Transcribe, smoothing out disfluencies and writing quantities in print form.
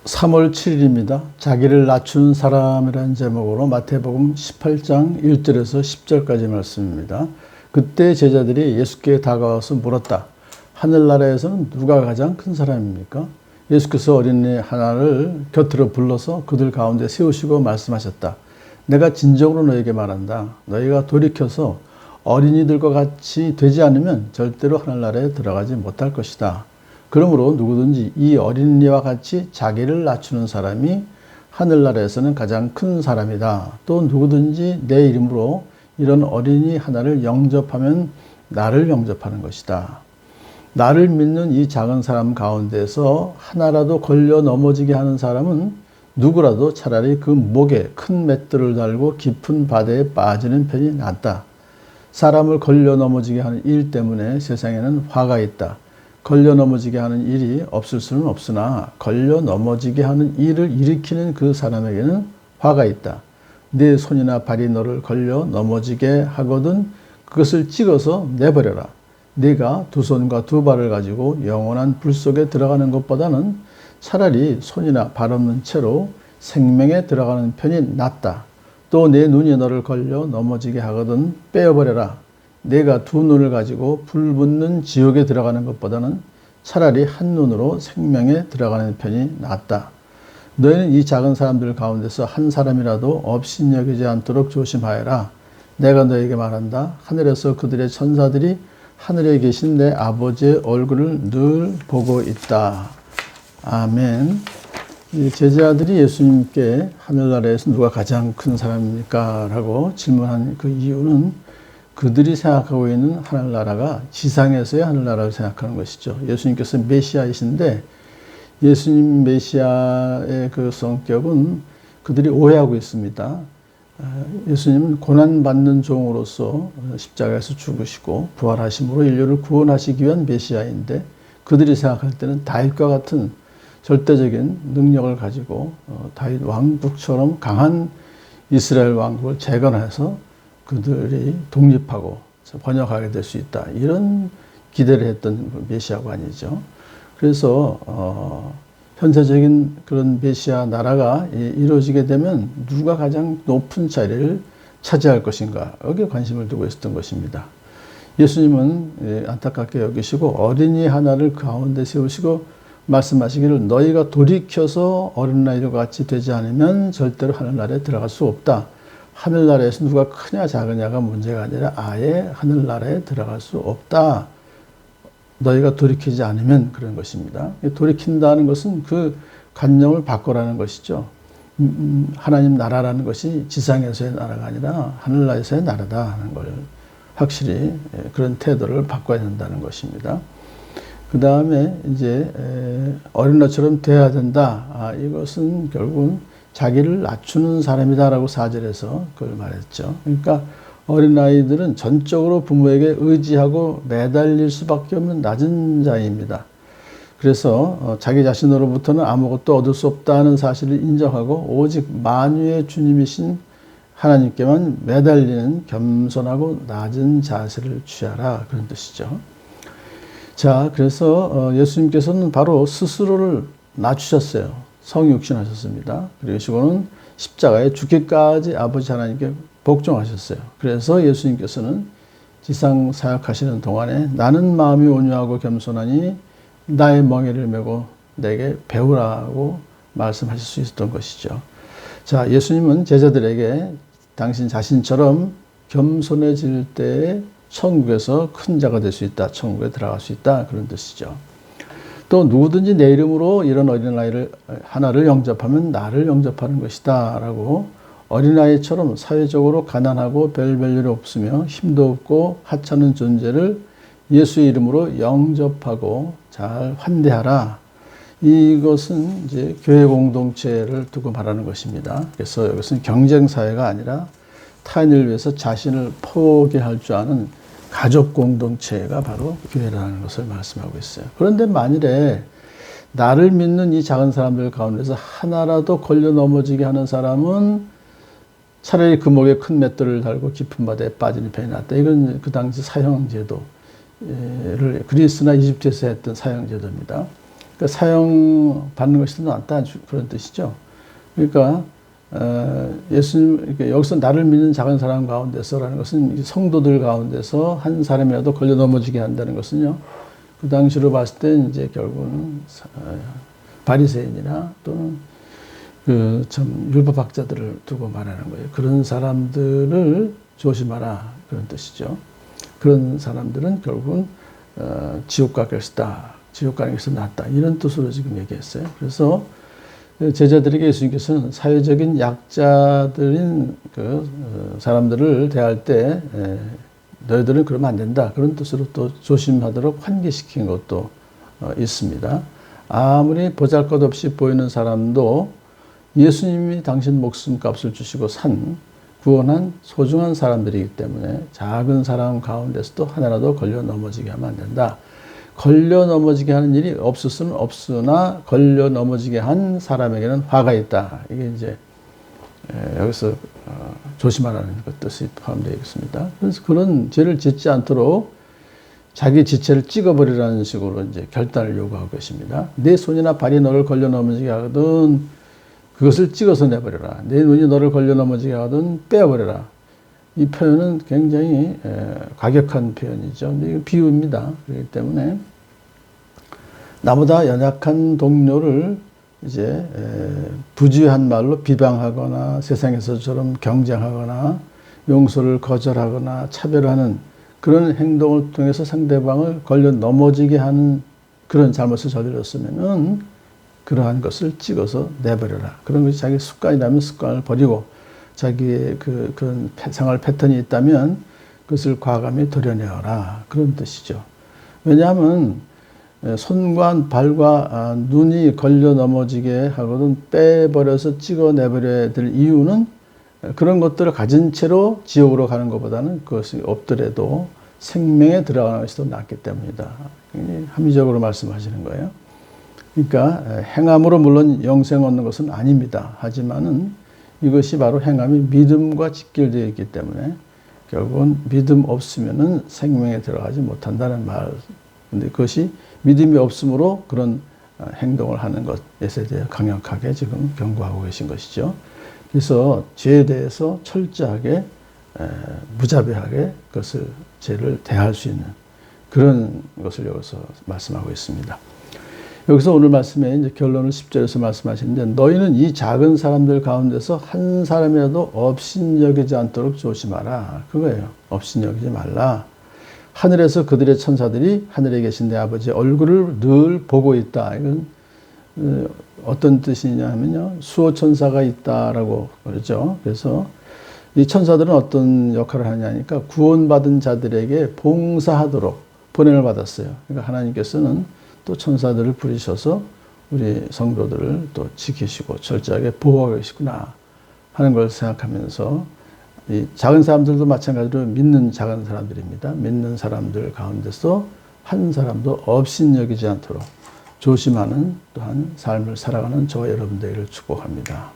3월 7일입니다. 자기를 낮춘 사람이라는 제목으로 마태복음 18장 1절에서 10절까지 말씀입니다. 그때 제자들이 예수께 다가와서 물었다. 하늘나라에서는 누가 가장 큰 사람입니까? 예수께서 어린이 하나를 곁으로 불러서 그들 가운데 세우시고 말씀하셨다. 내가 진정으로 너에게 말한다. 너희가 돌이켜서 어린이들과 같이 되지 않으면 절대로 하늘나라에 들어가지 못할 것이다. 그러므로 누구든지 이 어린이와 같이 자기를 낮추는 사람이 하늘나라에서는 가장 큰 사람이다. 또 누구든지 내 이름으로 이런 어린이 하나를 영접하면 나를 영접하는 것이다. 나를 믿는 이 작은 사람 가운데서 하나라도 걸려 넘어지게 하는 사람은 누구라도 차라리 그 목에 큰 맷돌을 달고 깊은 바다에 빠지는 편이 낫다. 사람을 걸려 넘어지게 하는 일 때문에 세상에는 화가 있다. 걸려 넘어지게 하는 일이 없을 수는 없으나 걸려 넘어지게 하는 일을 일으키는 그 사람에게는 화가 있다. 네 손이나 발이 너를 걸려 넘어지게 하거든 그것을 찍어서 내버려라. 네가 두 손과 두 발을 가지고 영원한 불 속에 들어가는 것보다는 차라리 손이나 발 없는 채로 생명에 들어가는 편이 낫다. 또 내 눈이 너를 걸려 넘어지게 하거든 빼어버려라. 내가 두 눈을 가지고 불 붙는 지옥에 들어가는 것보다는 차라리 한 눈으로 생명에 들어가는 편이 낫다. 너희는 이 작은 사람들 가운데서 한 사람이라도 업신여기지 않도록 조심하여라. 내가 너에게 말한다. 하늘에서 그들의 천사들이 하늘에 계신 내 아버지의 얼굴을 늘 보고 있다. 아멘. 제자들이 예수님께 하늘나라에서 누가 가장 큰 사람입니까? 라고 질문한 그 이유는 그들이 생각하고 있는 하늘나라가 지상에서의 하늘나라를 생각하는 것이죠. 예수님께서 메시아이신데 예수님 메시아의 그 성격은 그들이 오해하고 있습니다. 예수님은 고난받는 종으로서 십자가에서 죽으시고 부활하심으로 인류를 구원하시기 위한 메시아인데 그들이 생각할 때는 다윗과 같은 절대적인 능력을 가지고 다윗 왕국처럼 강한 이스라엘 왕국을 재건해서 그들이 독립하고 번영하게 될 수 있다. 이런 기대를 했던 메시아가 아니죠. 그래서 현세적인 그런 메시아 나라가 이루어지게 되면 누가 가장 높은 자리를 차지할 것인가 여기에 관심을 두고 있었던 것입니다. 예수님은 안타깝게 여기시고 어린이 하나를 가운데 세우시고 말씀하시기를 너희가 돌이켜서 어린아이들과 같이 되지 않으면 절대로 하늘나라에 들어갈 수 없다. 하늘나라에서 누가 크냐 작으냐가 문제가 아니라 아예 하늘나라에 들어갈 수 없다. 너희가 돌이키지 않으면 그런 것입니다. 돌이킨다는 것은 그 관념을 바꾸라는 것이죠. 하나님 나라라는 것이 지상에서의 나라가 아니라 하늘나라에서의 나라다 하는 걸 확실히 그런 태도를 바꿔야 된다는 것입니다. 그 다음에 이제 어린아이처럼 돼야 된다. 이것은 결국은 자기를 낮추는 사람이다라고 4절에서 그걸 말했죠. 그러니까 어린아이들은 전적으로 부모에게 의지하고 매달릴 수밖에 없는 낮은 자입니다. 그래서 자기 자신으로부터는 아무것도 얻을 수 없다는 사실을 인정하고 오직 만유의 주님이신 하나님께만 매달리는 겸손하고 낮은 자세를 취하라 그런 뜻이죠. 자, 그래서 예수님께서는 바로 스스로를 낮추셨어요. 성육신하셨습니다. 그러시고는 십자가에 죽기까지 아버지 하나님께 복종하셨어요. 그래서 예수님께서는 지상 사역하시는 동안에 나는 마음이 온유하고 겸손하니 나의 멍에를 메고 내게 배우라고 말씀하실 수 있었던 것이죠. 자, 예수님은 제자들에게 당신 자신처럼 겸손해질 때에 천국에서 큰 자가 될 수 있다. 천국에 들어갈 수 있다. 그런 뜻이죠. 또 누구든지 내 이름으로 이런 어린아이를 하나를 영접하면 나를 영접하는 것이다. 라고 어린아이처럼 사회적으로 가난하고 별볼일이 없으며 힘도 없고 하찮은 존재를 예수의 이름으로 영접하고 잘 환대하라. 이것은 이제 교회 공동체를 두고 말하는 것입니다. 그래서 이것은 경쟁사회가 아니라 타인을 위해서 자신을 포기할 줄 아는 가족 공동체가 바로 교회라는 것을 말씀하고 있어요. 그런데 만일에 나를 믿는 이 작은 사람들 가운데서 하나라도 걸려 넘어지게 하는 사람은 차라리 그 목에 큰 맷돌을 달고 깊은 바다에 빠지는 편이 낫다. 이건 그 당시 사형제도를 그리스나 이집트에서 했던 사형제도입니다. 그러니까 사형받는 것이 더 낫다 그런 뜻이죠. 그러니까 예수님 그러니까 여기서 나를 믿는 작은 사람 가운데서라는 것은 성도들 가운데서 한 사람이라도 걸려 넘어지게 한다는 것은요. 그 당시로 봤을 때 이제 결국은 바리새인이나 또는 그 참 율법학자들을 두고 말하는 거예요. 그런 사람들을 조심하라 그런 뜻이죠. 그런 사람들은 결국은 지옥 갈 것이다. 지옥 가는 것이 낫다. 이런 뜻으로 지금 얘기했어요. 그래서 제자들에게 예수님께서는 사회적인 약자들인 그 사람들을 대할 때 너희들은 그러면 안 된다. 그런 뜻으로 또 조심하도록 환기시킨 것도 있습니다. 아무리 보잘것없이 보이는 사람도 예수님이 당신 목숨값을 주시고 구원한 소중한 사람들이기 때문에 작은 사람 가운데서도 하나라도 걸려 넘어지게 하면 안 된다. 걸려 넘어지게 하는 일이 없을 수는 없으나 걸려 넘어지게 한 사람에게는 화가 있다. 이게 이제 여기서 조심하라는 것 뜻이 포함되어 있습니다. 그래서 그런 죄를 짓지 않도록 자기 지체를 찍어버리라는 식으로 이제 결단을 요구하고 계십니다. 내 손이나 발이 너를 걸려 넘어지게 하거든 그것을 찍어서 내버려라. 내 눈이 너를 걸려 넘어지게 하거든 빼어버려라. 이 표현은 굉장히 과격한 표현이죠. 근데 이거 비유입니다. 그렇기 때문에 나보다 연약한 동료를 이제 부주의한 말로 비방하거나 세상에서처럼 경쟁하거나 용서를 거절하거나 차별하는 그런 행동을 통해서 상대방을 걸려 넘어지게 하는 그런 잘못을 저질렀으면은 그러한 것을 찍어서 내버려라. 그런 것이 자기 습관이라면 습관을 버리고 자기의 그런 생활 패턴이 있다면 그것을 과감히 도려내어라. 그런 뜻이죠. 왜냐하면 손과 발과 눈이 걸려 넘어지게 하거든 빼버려서 찍어 내버려야 될 이유는 그런 것들을 가진 채로 지옥으로 가는 것보다는 그것이 없더라도 생명에 들어가는 것이 더 낫기 때문이다. 합리적으로 말씀하시는 거예요. 그러니까 행함으로 물론 영생 얻는 것은 아닙니다. 하지만은 이것이 바로 행함이 믿음과 직결되어 있기 때문에 결국은 믿음 없으면은 생명에 들어가지 못한다는 말. 근데 그것이 믿음이 없으므로 그런 행동을 하는 것에 대해 강력하게 지금 경고하고 계신 것이죠. 그래서 죄에 대해서 철저하게 무자비하게 그것을 죄를 대할 수 있는 그런 것을 여기서 말씀하고 있습니다. 여기서 오늘 말씀에 이제 결론을 10절에서 말씀하시는데 너희는 이 작은 사람들 가운데서 한 사람이라도 업신여기지 않도록 조심하라. 그거예요. 업신여기지 말라. 하늘에서 그들의 천사들이 하늘에 계신 내 아버지의 얼굴을 늘 보고 있다. 이건 어떤 뜻이냐면요. 수호 천사가 있다라고 그러죠. 그래서 이 천사들은 어떤 역할을 하냐니까 구원받은 자들에게 봉사하도록 보냄을 받았어요. 그러니까 하나님께서는 또 천사들을 부리셔서 우리 성도들을 또 지키시고 철저하게 보호하고 계시구나 하는 걸 생각하면서 이 작은 사람들도 마찬가지로 믿는 작은 사람들입니다. 믿는 사람들 가운데서 한 사람도 업신여기지 않도록 조심하는 또한 삶을 살아가는 저와 여러분들을 축복합니다.